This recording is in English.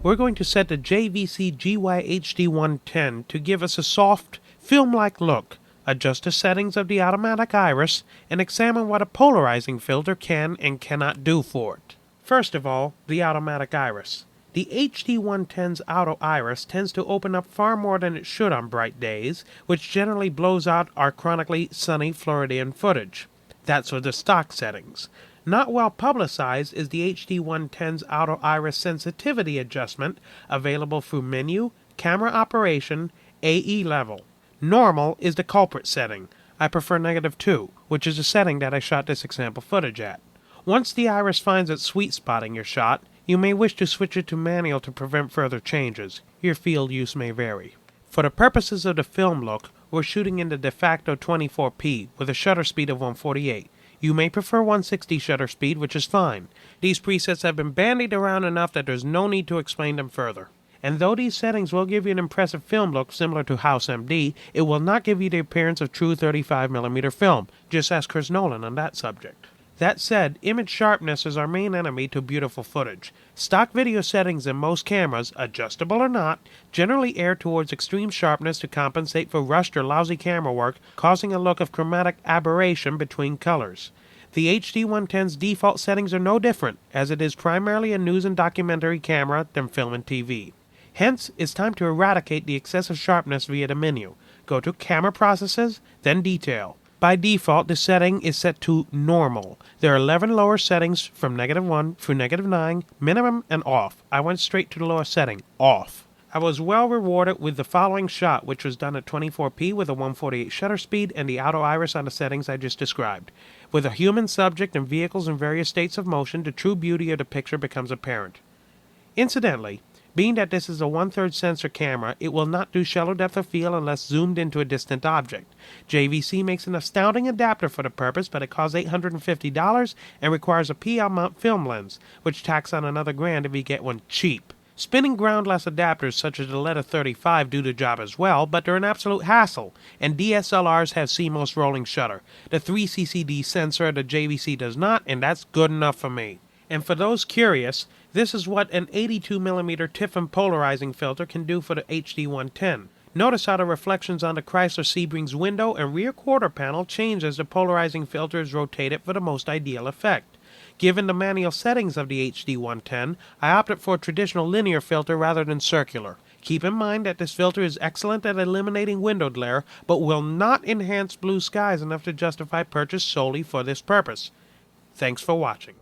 we're going to set the JVC GY-HD110 to give us a soft, film-like look, adjust the settings of the automatic iris, and examine what a polarizing filter can and cannot do for it. First of all, the automatic iris. The HD110's auto iris tends to open up far more than it should on bright days, which generally blows out our chronically sunny Floridian footage. That's for the stock settings. Not well publicized is the HD110's auto iris sensitivity adjustment, available through menu, camera operation, AE level. Normal is the culprit setting. I prefer -2, which is the setting that I shot this example footage at. Once the iris finds its sweet spot in your shot, you may wish to switch it to manual to prevent further changes. Your field use may vary. For the purposes of the film look, we're shooting in the de facto 24p with a shutter speed of 148. You may prefer 160 shutter speed, which is fine. These presets have been bandied around enough that there's no need to explain them further. And though these settings will give you an impressive film look similar to House MD, it will not give you the appearance of true 35mm film. Just ask Chris Nolan on that subject. That said, image sharpness is our main enemy to beautiful footage. Stock video settings in most cameras, adjustable or not, generally err towards extreme sharpness to compensate for rushed or lousy camera work, causing a look of chromatic aberration between colors. The HD110's default settings are no different, as it is primarily a news and documentary camera than film and TV. Hence, it's time to eradicate the excessive sharpness via the menu. Go to Camera Processes, then Detail. By default, the setting is set to Normal. There are 11 lower settings from -1 through -9, minimum and off. I went straight to the lowest setting, off. I was well rewarded with the following shot, which was done at 24p with a 148 shutter speed and the auto iris on the settings I just described. With a human subject and vehicles in various states of motion, the true beauty of the picture becomes apparent. Incidentally, being that this is a 1/3 sensor camera, it will not do shallow depth of field unless zoomed into a distant object. JVC makes an astounding adapter for the purpose, but it costs $850 and requires a PL mount film lens, which tacks on another $1,000 if you get one cheap. Spinning groundless adapters such as the Letter 35 do the job as well, but they're an absolute hassle, and DSLRs have CMOS rolling shutter. The 3CCD sensor of the JVC does not, and that's good enough for me. And for those curious, this is what an 82mm Tiffen polarizing filter can do for the HD110. Notice how the reflections on the Chrysler Sebring's window and rear quarter panel change as the polarizing filter is rotated for the most ideal effect. Given the manual settings of the HD110, I opted for a traditional linear filter rather than circular. Keep in mind that this filter is excellent at eliminating window glare, but will not enhance blue skies enough to justify purchase solely for this purpose. Thanks for watching.